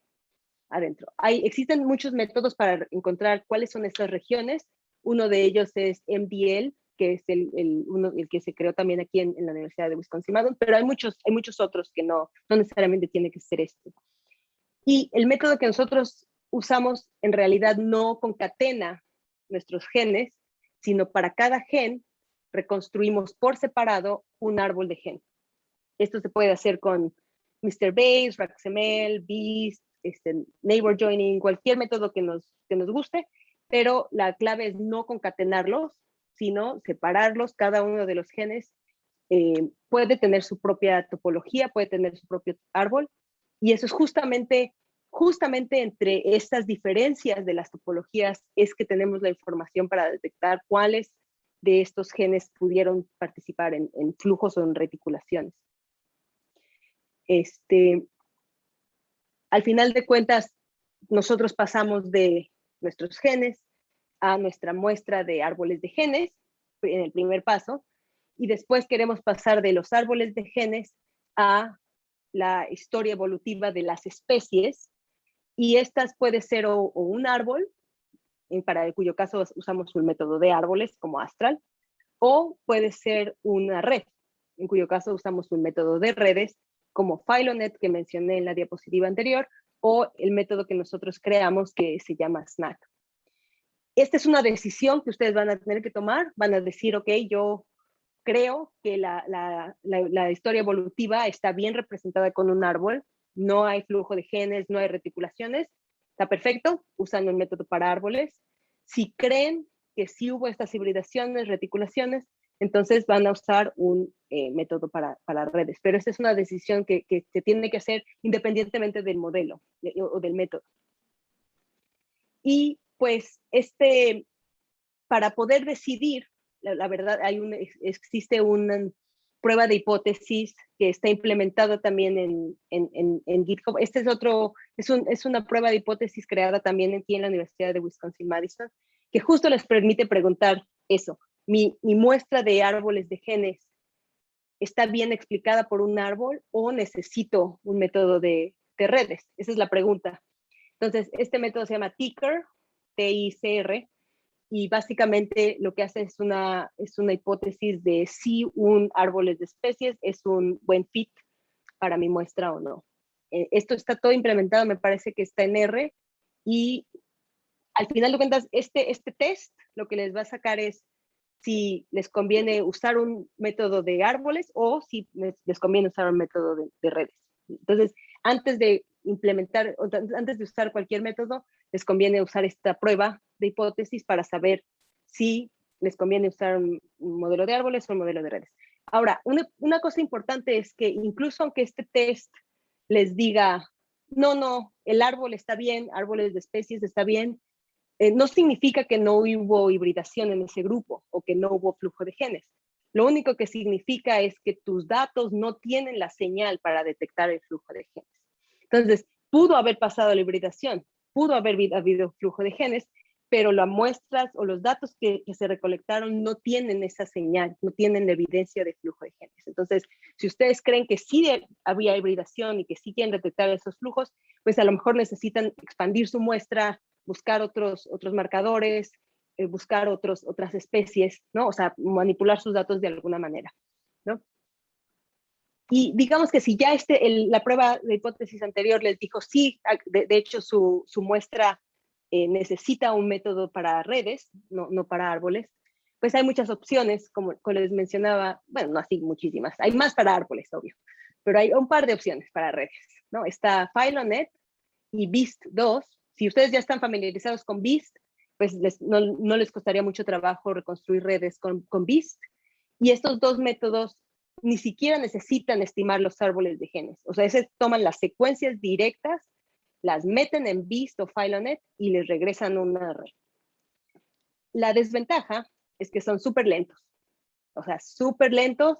adentro. Existen muchos métodos para encontrar cuáles son estas regiones. Uno de ellos es MDL, que es el que se creó también aquí en la Universidad de Wisconsin-Madison, pero hay muchos otros que no necesariamente tiene que ser este. Y el método que nosotros usamos en realidad no concatena nuestros genes, sino para cada gen reconstruimos por separado un árbol de gen. Esto se puede hacer con Mr. Bayes, RACSML, BEAST, neighbor joining, cualquier método que nos guste, pero la clave es no concatenarlos, sino separarlos. Cada uno de los genes puede tener su propia topología, puede tener su propio árbol, y eso es justamente entre estas diferencias de las topologías es que tenemos la información para detectar cuáles de estos genes pudieron participar en flujos o en reticulaciones. Al final de cuentas, nosotros pasamos de nuestros genes a nuestra muestra de árboles de genes en el primer paso, y después queremos pasar de los árboles de genes a la historia evolutiva de las especies, y estas puede ser o un árbol, para cuyo caso usamos un método de árboles como Astral, o puede ser una red, en cuyo caso usamos un método de redes como Philonet, que mencioné en la diapositiva anterior, o el método que nosotros creamos que se llama SNAC. Esta es una decisión que ustedes van a tener que tomar. Van a decir, ok, yo creo que la historia evolutiva está bien representada con un árbol, no hay flujo de genes, no hay reticulaciones, está perfecto, usando el método para árboles. Si creen que sí hubo estas hibridaciones, reticulaciones, entonces van a usar un método para redes. Pero esta es una decisión que se tiene que hacer independientemente del modelo o del método. Y pues para poder decidir, la verdad, existe una prueba de hipótesis que está implementada también en GitHub. Es una prueba de hipótesis creada también aquí en la Universidad de Wisconsin-Madison, que justo les permite preguntar eso. ¿Mi muestra de árboles de genes está bien explicada por un árbol o necesito un método de redes? Esa es la pregunta. Entonces, este método se llama TICR, T-I-C-R, y básicamente lo que hace es una hipótesis de si un árbol de especies es un buen fit para mi muestra o no. Esto está todo implementado, me parece que está en R, y al final de cuentas, este test lo que les va a sacar es si les conviene usar un método de árboles o si les conviene usar un método de redes. Entonces, antes de usar cualquier método, les conviene usar esta prueba de hipótesis para saber si les conviene usar un modelo de árboles o un modelo de redes. Ahora, una cosa importante es que incluso aunque este test les diga, no, el árbol está bien, árboles de especies está bien, no significa que no hubo hibridación en ese grupo o que no hubo flujo de genes. Lo único que significa es que tus datos no tienen la señal para detectar el flujo de genes. Entonces, pudo haber pasado la hibridación, pudo haber habido flujo de genes, pero las muestras o los datos que se recolectaron no tienen esa señal, no tienen la evidencia de flujo de genes. Entonces, si ustedes creen que sí había hibridación y que sí quieren detectar esos flujos, pues a lo mejor necesitan expandir su muestra, buscar otros marcadores, buscar otras especies, ¿no? O sea, manipular sus datos de alguna manera, ¿no? Y digamos que si ya la prueba de hipótesis anterior les dijo sí, de hecho su muestra necesita un método para redes, no para árboles, pues hay muchas opciones, como les mencionaba, bueno, no así muchísimas, hay más para árboles, obvio, pero hay un par de opciones para redes, ¿no? Está Filonet y Beast 2. Si ustedes ya están familiarizados con Beast, pues no les costaría mucho trabajo reconstruir redes con Beast. Y estos dos métodos ni siquiera necesitan estimar los árboles de genes. O sea, toman las secuencias directas, las meten en Beast o Filonet y les regresan una red. La desventaja es que son súper lentos. O sea, súper lentos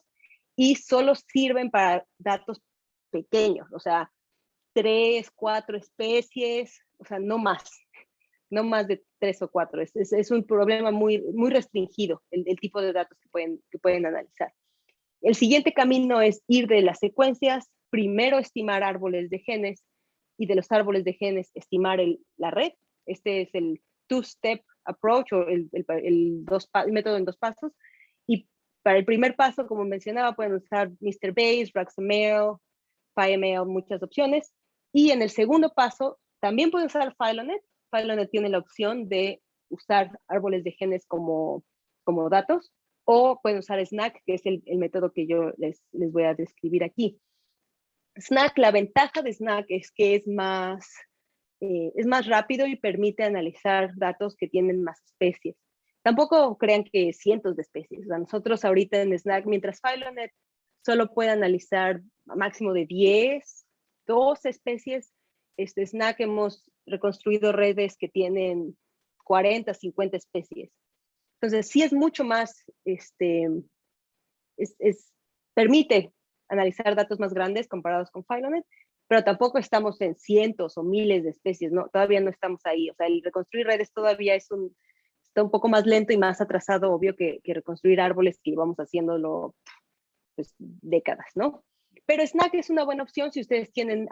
y solo sirven para datos pequeños. O sea, 3, 4 especies, o sea, no más de 3 o 4. Es un problema muy restringido el tipo de datos que pueden analizar. El siguiente camino es ir de las secuencias, primero estimar árboles de genes y de los árboles de genes estimar la red. Este es el two-step approach o el método en 2 pasos. Y para el primer paso, como mencionaba, pueden usar Mr. Bayes, RaxML, PyML, muchas opciones. Y en el segundo paso, también pueden usar Filonet. Filonet tiene la opción de usar árboles de genes como datos, o pueden usar SNAC, que es el método que yo les voy a describir aquí. SNAC, la ventaja de SNAC es que es más rápido y permite analizar datos que tienen más especies. Tampoco crean que cientos de especies. Nosotros ahorita en SNAC, mientras Filonet solo puede analizar a máximo de 10, 12 especies, SNAC hemos reconstruido redes que tienen 40, 50 especies. Entonces, sí es mucho más, permite analizar datos más grandes comparados con Filonet, pero tampoco estamos en cientos o miles de especies, ¿no? Todavía no estamos ahí. O sea, el reconstruir redes todavía está un poco más lento y más atrasado, obvio, que reconstruir árboles que llevamos haciéndolo pues, décadas, ¿no? Pero SNAC es una buena opción si ustedes tienen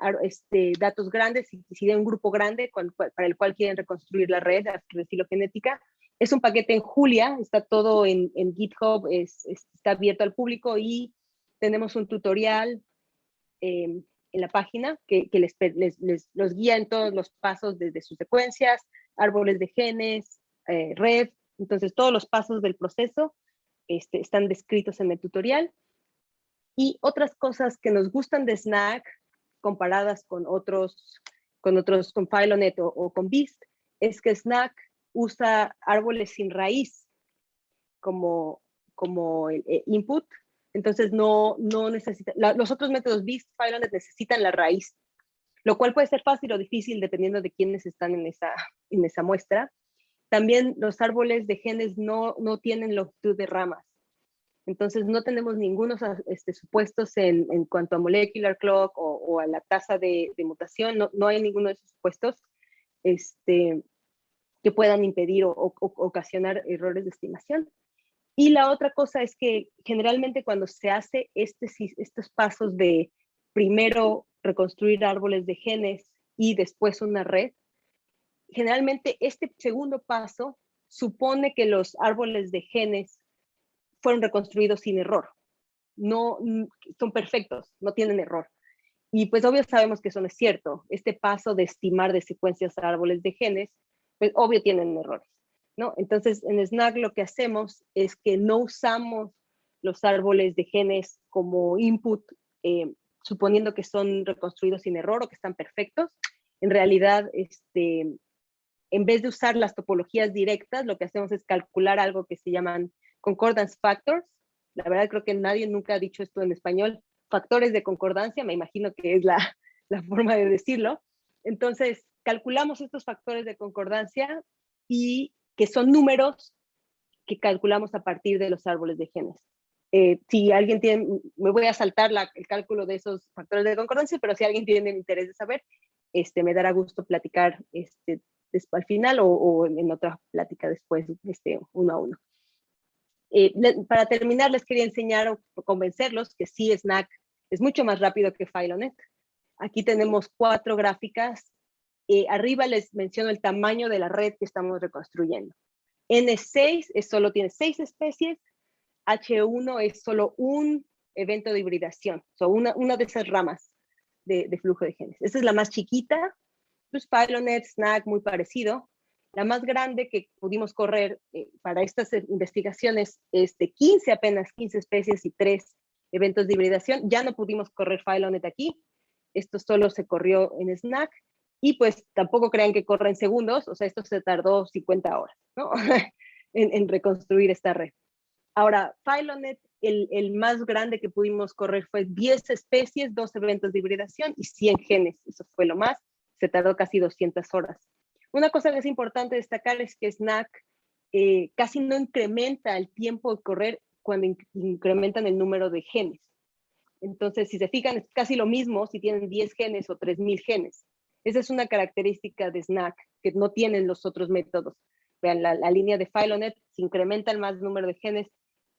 datos grandes y si tienen un grupo grande para el cual quieren reconstruir la red de filogenética. Es un paquete en Julia, está todo en GitHub, está abierto al público y tenemos un tutorial en la página que los guía en todos los pasos desde sus secuencias, árboles de genes, red. Entonces, todos los pasos del proceso están descritos en el tutorial. Y otras cosas que nos gustan de SNAC comparadas con Filonet o con Beast, es que SNAC usa árboles sin raíz como input. Entonces no necesita, los otros métodos Beast, Filonet necesitan la raíz, lo cual puede ser fácil o difícil dependiendo de quiénes están en esa muestra. También los árboles de genes no tienen longitud de ramas. Entonces, no tenemos ningunos supuestos en cuanto a molecular clock o a la tasa de mutación. No hay ninguno de esos supuestos que puedan impedir o ocasionar errores de estimación. Y la otra cosa es que generalmente cuando se hace estos pasos de primero reconstruir árboles de genes y después una red, generalmente este segundo paso supone que los árboles de genes fueron reconstruidos sin error. No, son perfectos, no tienen error. Y pues obvio sabemos que eso no es cierto. Este paso de estimar de secuencias a árboles de genes, pues obvio tienen errores, ¿no? Entonces en SNAC lo que hacemos es que no usamos los árboles de genes como input, suponiendo que son reconstruidos sin error o que están perfectos. En realidad, en vez de usar las topologías directas, lo que hacemos es calcular algo que se llaman concordance factors. La verdad creo que nadie nunca ha dicho esto en español. Factores de concordancia, me imagino que es la forma de decirlo. Entonces, calculamos estos factores de concordancia y que son números que calculamos a partir de los árboles de genes. Si alguien tiene, me voy a saltar el cálculo de esos factores de concordancia, pero si alguien tiene interés de saber, me dará gusto platicar al final o en otra plática después, uno a uno. Para terminar, les quería enseñar o convencerlos que sí, SNAC es mucho más rápido que Filonet. Aquí tenemos 4 gráficas. Arriba les menciono el tamaño de la red que estamos reconstruyendo. N6 solo tiene 6 especies. H1 es solo un evento de hibridación, una de esas ramas de flujo de genes. Esta es la más chiquita. Pues Filonet, SNAC, muy parecido. La más grande que pudimos correr para estas investigaciones es de apenas 15 especies y 3 eventos de hibridación. Ya no pudimos correr Phylonet aquí. Esto solo se corrió en SNAC. Y pues tampoco crean que corre en segundos. O sea, esto se tardó 50 horas, ¿no? en reconstruir esta red. Ahora, Phylonet, el más grande que pudimos correr fue 10 especies, 2 eventos de hibridación y 100 genes. Eso fue lo más. Se tardó casi 200 horas. Una cosa que es importante destacar es que SNAC casi no incrementa el tiempo de correr cuando incrementan el número de genes. Entonces, si se fijan, es casi lo mismo si tienen 10 genes o 3000 genes. Esa es una característica de SNAC que no tienen los otros métodos. Vean, la línea de Phylonet, si incrementa el más número de genes,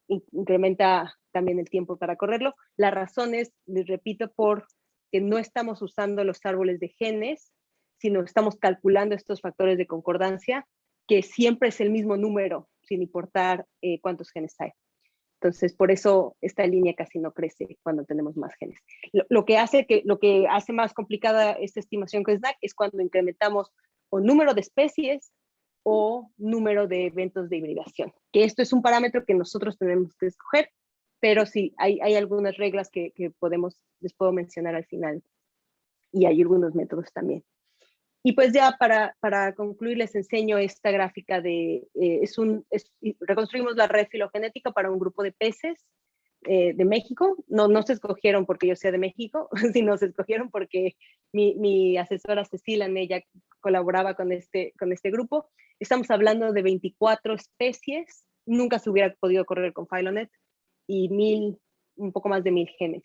incrementa también el tiempo para correrlo. La razón es, les repito, porque no estamos usando los árboles de genes, sino estamos calculando estos factores de concordancia, que siempre es el mismo número, sin importar cuántos genes hay. Entonces, por eso esta línea casi no crece cuando tenemos más genes. Lo que hace más complicada esta estimación con SNAC es cuando incrementamos o número de especies o número de eventos de hibridación, que esto es un parámetro que nosotros tenemos que escoger, pero sí, hay algunas reglas que les puedo mencionar al final, y hay algunos métodos también. Y pues ya para concluir les enseño esta gráfica de, reconstruimos la red filogenética para un grupo de peces de México. No se escogieron porque yo sea de México, sino se escogieron porque mi asesora Cecilia, ella colaboraba con este grupo. Estamos hablando de 24 especies, nunca se hubiera podido correr con Phylonet, y un poco más de 1000 genes,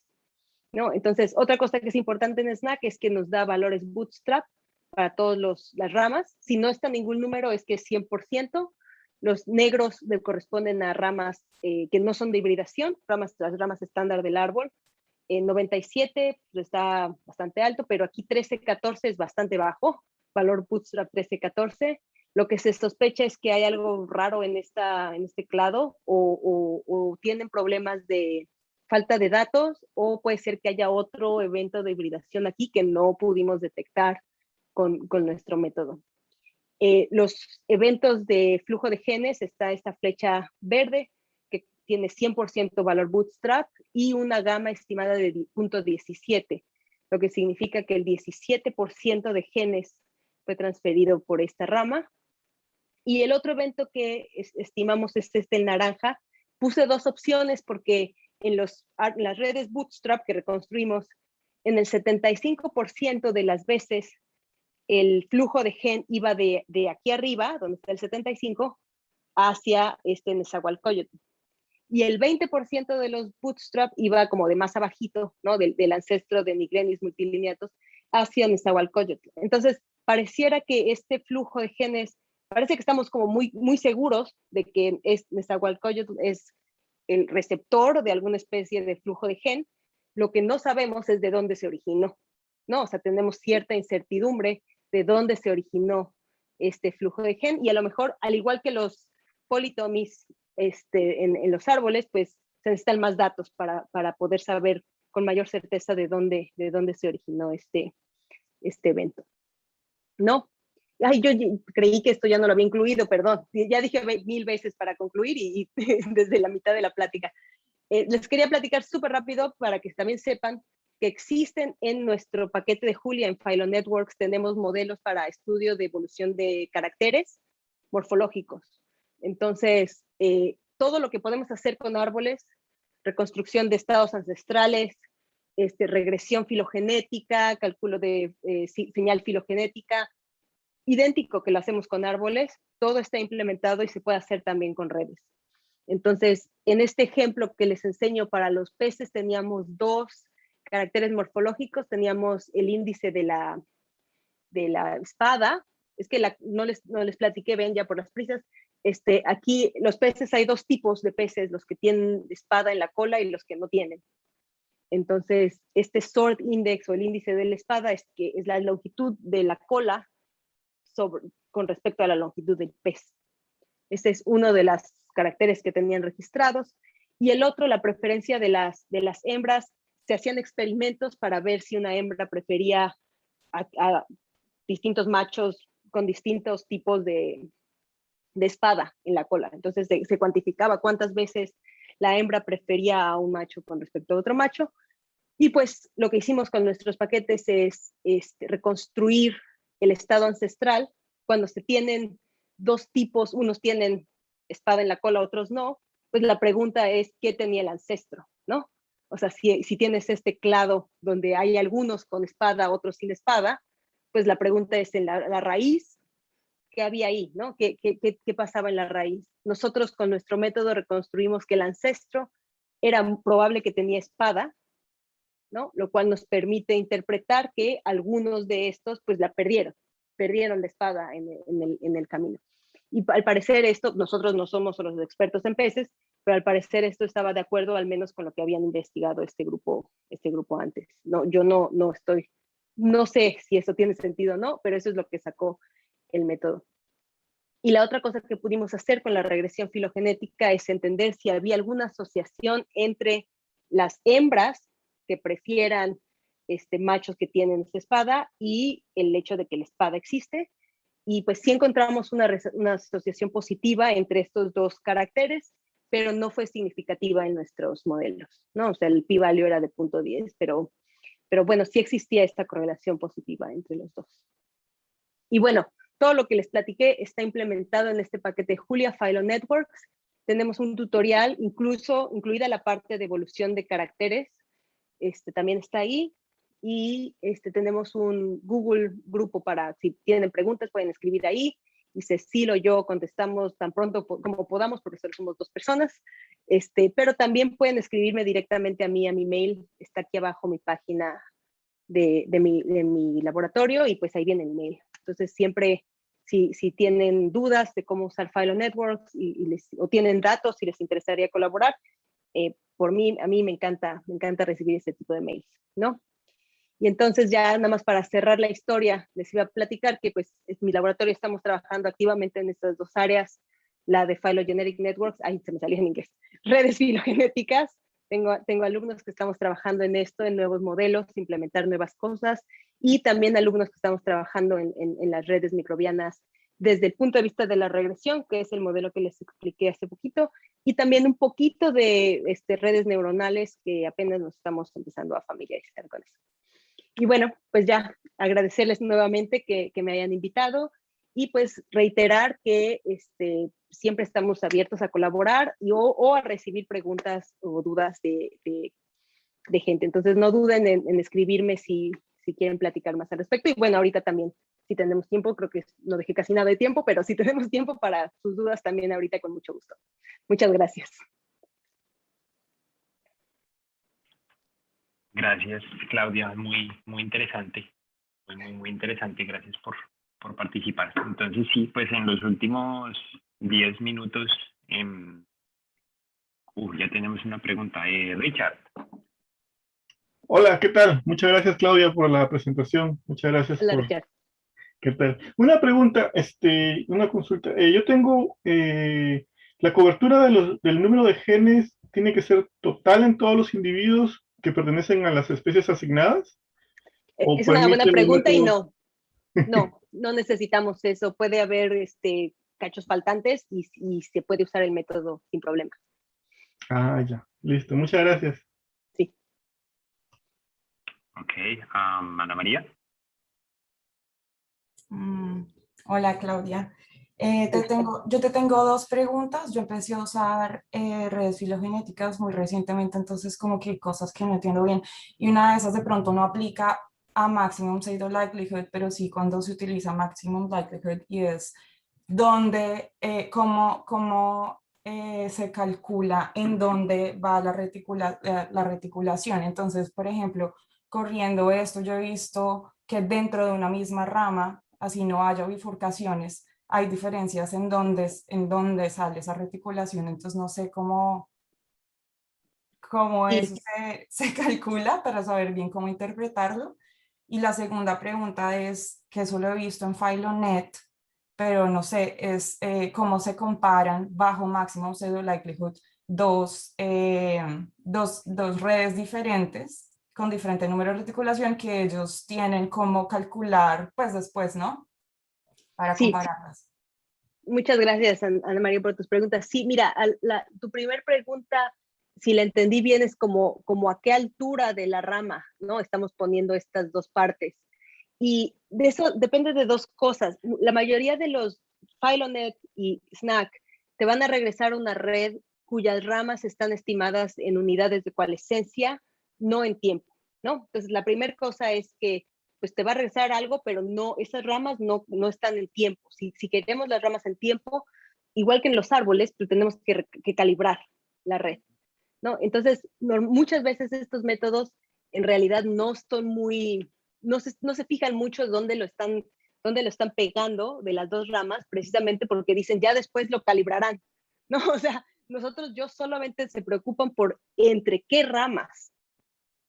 ¿no? Entonces, otra cosa que es importante en SNAC es que nos da valores bootstrap para todas las ramas. Si no está ningún número, es que es 100%. Los negros corresponden a ramas que no son de hibridación, las ramas estándar del árbol. En 97 pues, está bastante alto, pero aquí 13-14 es bastante bajo, valor bootstrap 13-14. Lo que se sospecha es que hay algo raro en este clado, o tienen problemas de falta de datos, o puede ser que haya otro evento de hibridación aquí que no pudimos detectar con nuestro método. Los eventos de flujo de genes, está esta flecha verde que tiene 100% valor bootstrap y una gama estimada de 0.17, lo que significa que el 17% de genes fue transferido por esta rama. Y el otro evento que estimamos es el naranja. Puse 2 opciones porque en las redes bootstrap que reconstruimos, en el 75% de las veces el flujo de gen iba de aquí arriba, donde está el 75, hacia Nezahualcóyotl. Y el 20% de los bootstrap iba como de más abajito, ¿no? Del ancestro de Nigrenis multilineatus hacia Nezahualcóyotl. Entonces, pareciera que este flujo de genes, parece que estamos como muy, muy seguros de que Nezahualcóyotl es el receptor de alguna especie de flujo de gen. Lo que no sabemos es de dónde se originó, ¿no? O sea, tenemos cierta incertidumbre de dónde se originó este flujo de gen, y a lo mejor, al igual que los politomis en los árboles, pues se necesitan más datos para poder saber con mayor certeza de dónde se originó este evento. ¿No? Ay, yo creí que esto ya no lo había incluido, perdón. Ya dije 1000 veces para concluir y desde la mitad de la plática. Les quería platicar súper rápido para que también sepan que existen en nuestro paquete de Julia, en PhyloNetworks, tenemos modelos para estudio de evolución de caracteres morfológicos. Entonces, todo lo que podemos hacer con árboles, reconstrucción de estados ancestrales, regresión filogenética, cálculo de señal filogenética, idéntico que lo hacemos con árboles, todo está implementado y se puede hacer también con redes. Entonces, en este ejemplo que les enseño para los peces, teníamos 2 caracteres morfológicos. Teníamos el índice de la espada. Es que no les platiqué, ven ya por las prisas. Aquí los peces, hay 2 tipos de peces, los que tienen espada en la cola y los que no tienen. Entonces, este sword index o el índice de la espada es la longitud de la cola con respecto a la longitud del pez. Ese es uno de los caracteres que tenían registrados. Y el otro, la preferencia de las hembras. Se hacían experimentos para ver si una hembra prefería a distintos machos con distintos tipos de espada en la cola. Entonces se cuantificaba cuántas veces la hembra prefería a un macho con respecto a otro macho. Y pues lo que hicimos con nuestros paquetes es reconstruir el estado ancestral cuando se tienen dos tipos, unos tienen espada en la cola, otros no, pues la pregunta es ¿qué tenía el ancestro? ¿No? O sea, si tienes este clado donde hay algunos con espada, otros sin espada, pues la pregunta es en la raíz, ¿qué había ahí? ¿No? ¿Qué pasaba en la raíz? Nosotros con nuestro método reconstruimos que el ancestro era probable que tenía espada, ¿no? Lo cual nos permite interpretar que algunos de estos pues la perdieron la espada en el camino. Y al parecer esto, nosotros no somos los expertos en peces, pero al parecer esto estaba de acuerdo al menos con lo que habían investigado este grupo antes. No, yo no sé si eso tiene sentido o no, pero eso es lo que sacó el método. Y la otra cosa que pudimos hacer con la regresión filogenética es entender si había alguna asociación entre las hembras que prefieran machos que tienen esta espada y el hecho de que la espada existe. Y pues sí encontramos una asociación positiva entre estos dos caracteres, pero no fue significativa en nuestros modelos, ¿no? O sea, el p-value era de 0.10, pero bueno, sí existía esta correlación positiva entre los dos. Y bueno, todo lo que les platiqué está implementado en este paquete Julia Philo Networks. Tenemos un tutorial, incluida la parte de evolución de caracteres, también está ahí. Y tenemos un Google grupo para, si tienen preguntas, pueden escribir ahí. Y Cecil o yo contestamos tan pronto como podamos, porque solo somos 2 personas. Pero también pueden escribirme directamente a mí, a mi mail. Está aquí abajo mi página de mi laboratorio y pues ahí viene el mail. Entonces siempre, si tienen dudas de cómo usar Philo Networks o tienen datos y les interesaría colaborar, a mí me encanta recibir este tipo de mails, ¿no? Y entonces ya nada más para cerrar la historia, les iba a platicar que pues en mi laboratorio estamos trabajando activamente en estas 2 áreas, la de Phylogenetic Networks, ahí se me salió en inglés, redes filogenéticas. Tengo alumnos que estamos trabajando en esto, en nuevos modelos, implementar nuevas cosas, y también alumnos que estamos trabajando en las redes microbianas desde el punto de vista de la regresión, que es el modelo que les expliqué hace poquito, y también un poquito de redes neuronales que apenas nos estamos empezando a familiarizar con eso. Y bueno, pues ya agradecerles nuevamente que me hayan invitado y pues reiterar que siempre estamos abiertos a colaborar o a recibir preguntas o dudas de gente. Entonces no duden en escribirme si quieren platicar más al respecto. Y bueno, ahorita también, si tenemos tiempo, creo que no dejé casi nada de tiempo, pero si tenemos tiempo para sus dudas también ahorita con mucho gusto. Muchas gracias. Gracias, Claudia, muy interesante, muy interesante, gracias por participar. Entonces sí, pues en los últimos 10 minutos, ya tenemos una pregunta. Richard. Hola, ¿qué tal? Muchas gracias, Claudia, por la presentación. Muchas gracias Hola, por... Richard. ¿Qué tal? Una pregunta, una consulta. Yo tengo la cobertura del número de genes tiene que ser total en todos los individuos que pertenecen a las especies asignadas. ¿O Es una buena permite el pregunta y método? no necesitamos eso. Puede haber cachos faltantes y se puede usar el método sin problema. Ah, ya. Listo. Muchas gracias. Sí. Ok, Ana María. Hola, Claudia. Yo te tengo 2 preguntas. Yo empecé a usar redes filogenéticas muy recientemente, entonces como que hay cosas que no entiendo bien. Y una de esas de pronto no aplica a maximum pseudo likelihood, pero sí cuando se utiliza maximum likelihood, y es donde, cómo se calcula en dónde va la reticulación. Entonces, por ejemplo, corriendo esto, yo he visto que dentro de una misma rama, así no haya bifurcaciones, hay diferencias en dónde sale esa reticulación. Entonces no sé cómo Sí. eso se calcula para saber bien cómo interpretarlo. Y la segunda pregunta es, que eso lo he visto en PhyloNet, pero no sé, es cómo se comparan bajo máximo pseudo likelihood dos redes diferentes con diferente número de reticulación que ellos tienen cómo calcular pues después, ¿no? para Sí. compararlas. Muchas gracias, Ana María, por tus preguntas. Sí, mira, tu primer pregunta, si la entendí bien, es como a qué altura de la rama, ¿no? Estamos poniendo estas dos partes. Y de eso depende de dos cosas. La mayoría de los Filonet y Snack te van a regresar una red cuyas ramas están estimadas en unidades de coalescencia, no en tiempo, ¿no? Entonces, la primera cosa es que pues te va a regresar algo, pero no, esas ramas no están en tiempo. Si queremos las ramas en tiempo, igual que en los árboles, pues tenemos que calibrar la red, ¿no? Entonces, muchas veces estos métodos en realidad no son muy, no se fijan mucho dónde lo están pegando de las dos ramas, precisamente porque dicen, ya después lo calibrarán, ¿no? O sea, yo solamente se preocupan por entre qué ramas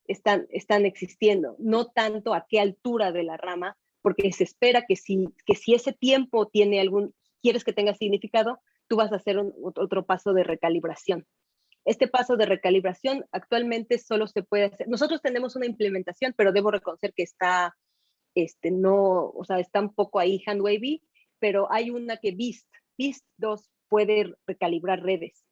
están existiendo, no tanto a qué altura de la rama, porque se espera que si ese tiempo tiene quieres que tenga significado, tú vas a hacer otro paso de recalibración. Este paso de recalibración actualmente solo se puede hacer. Nosotros tenemos una implementación, pero debo reconocer que está un poco ahí hand wavy, pero hay una que BEAST 2 puede recalibrar redes.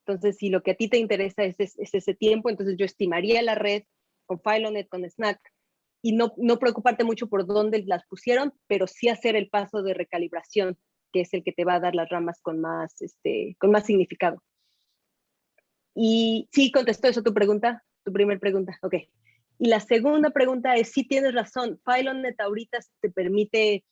Entonces, si lo que a ti te interesa es ese tiempo, entonces yo estimaría la red con Filonet, con Snack, y no preocuparte mucho por dónde las pusieron, pero sí hacer el paso de recalibración, que es el que te va a dar las ramas con más significado. Y sí, contestó eso tu primer pregunta, ok. Y la segunda pregunta es, sí tienes razón, Filonet ahorita te permite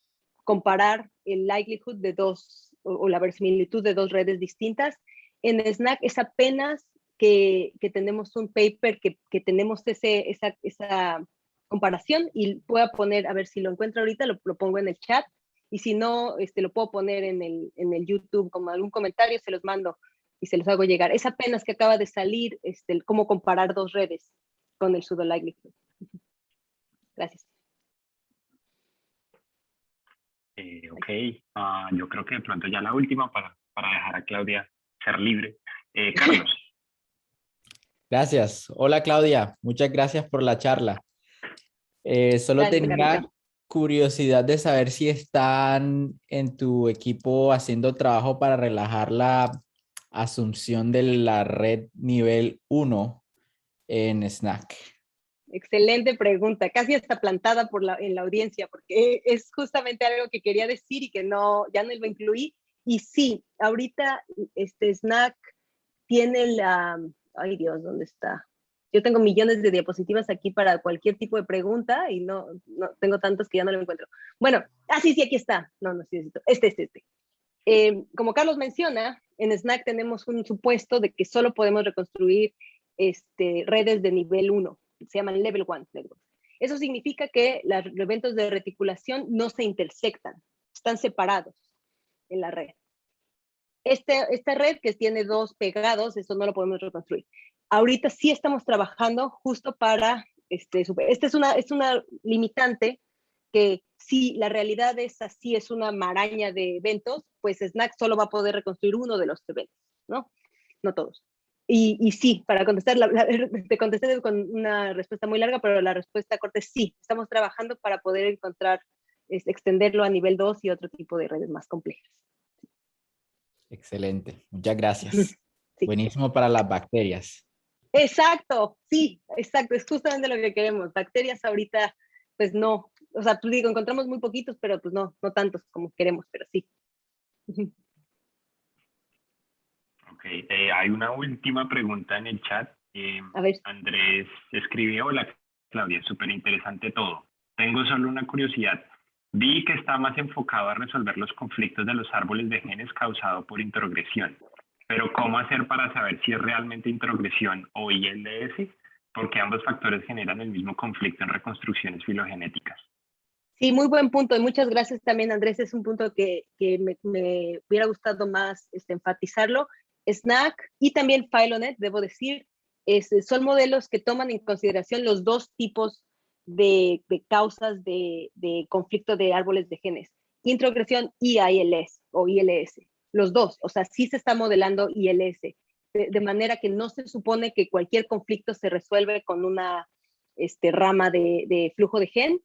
comparar el likelihood de dos, o la verosimilitud de dos redes distintas. En Snack es apenas que tenemos un paper que tenemos esa comparación, y voy a poner, a ver si lo encuentro ahorita, lo pongo en el chat, y si no, lo puedo poner en el YouTube como algún comentario, se los mando y se los hago llegar. Es apenas que acaba de salir cómo comparar dos redes con el pseudo likelihood. Gracias. Ok, yo creo que de pronto ya la última para dejar a Claudia ser libre. Carlos. Gracias. Hola Claudia, muchas gracias por la charla. Solo Gracias, tenía Carlito. curiosidad de saber si están en tu equipo haciendo trabajo para relajar la asunción de la red nivel 1 en Snack. Excelente pregunta, casi hasta plantada en la audiencia, porque es justamente algo que quería decir y que ya no lo incluí. Y sí, ahorita Snack tiene ay Dios, ¿dónde está? Yo tengo millones de diapositivas aquí para cualquier tipo de pregunta y no tengo tantos que ya no lo encuentro. Bueno, sí, aquí está. No necesito. Este. Como Carlos menciona, en Snack tenemos un supuesto de que solo podemos reconstruir redes de nivel 1. Se llaman Level 1 networks. Eso significa que los eventos de reticulación no se intersectan, están separados en la red. Esta red que tiene dos pegados, eso no lo podemos reconstruir. Ahorita sí estamos trabajando justo para, esta es una limitante, que si la realidad es así, es una maraña de eventos, pues Snack solo va a poder reconstruir uno de los eventos, ¿no? No todos. Y sí, para contestar, te contesté con una respuesta muy larga, pero la respuesta corta es sí, estamos trabajando para poder extenderlo a nivel 2 y otro tipo de redes más complejas. Excelente, muchas gracias. Sí. Buenísimo para las bacterias. Exacto, sí, exacto, es justamente lo que queremos. Bacterias ahorita, pues no, o sea, encontramos muy poquitos, pero pues no tantos como queremos, pero sí. Ok, hay una última pregunta en el chat. A ver. Andrés escribió: hola Claudia, súper interesante todo. Tengo solo una curiosidad. Vi que está más enfocado a resolver los conflictos de los árboles de genes causados por introgresión. Pero ¿cómo hacer para saber si es realmente introgresión o ILS? Porque ambos factores generan el mismo conflicto en reconstrucciones filogenéticas. Sí, muy buen punto, y muchas gracias también, Andrés. Es un punto que me hubiera gustado más enfatizarlo. Snack y también Filonet, debo decir, son modelos que toman en consideración los dos tipos de causas de conflicto de árboles de genes, introgresión y ILS o ILS, los dos. O sea, sí se está modelando ILS, de manera que no se supone que cualquier conflicto se resuelve con una rama de flujo de gen,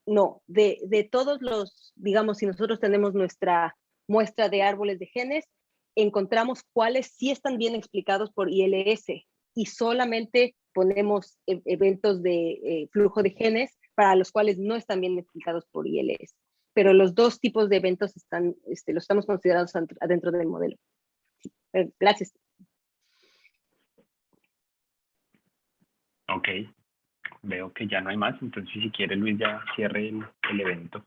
No, de todos los, digamos, si nosotros tenemos nuestra muestra de árboles de genes, encontramos cuáles sí están bien explicados por ILS y solamente ponemos eventos de flujo de genes para los cuales no están bien explicados por ILS. Pero los dos tipos de eventos están, los estamos considerados adentro del modelo. Sí, gracias. Ok, veo que ya no hay más, entonces si quiere Luis ya cierre el evento.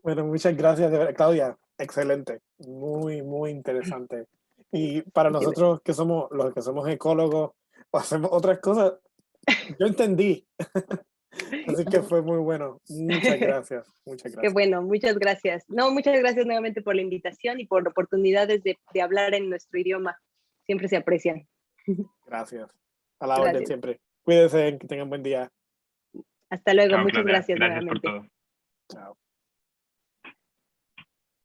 Bueno, muchas gracias, de verdad, Claudia. Excelente, muy, muy interesante. Y para nosotros que somos los que somos ecólogos o hacemos otras cosas, yo entendí. Así que fue muy bueno. Muchas gracias. Muchas Qué gracias. bueno, muchas gracias. No, muchas gracias nuevamente por la invitación y por oportunidades de hablar en nuestro idioma. Siempre se aprecian. Gracias. A la orden Gracias. siempre. Cuídense, que tengan buen día. Hasta luego, Chao, muchas Claudia. gracias Gracias por nuevamente. todo. Chao.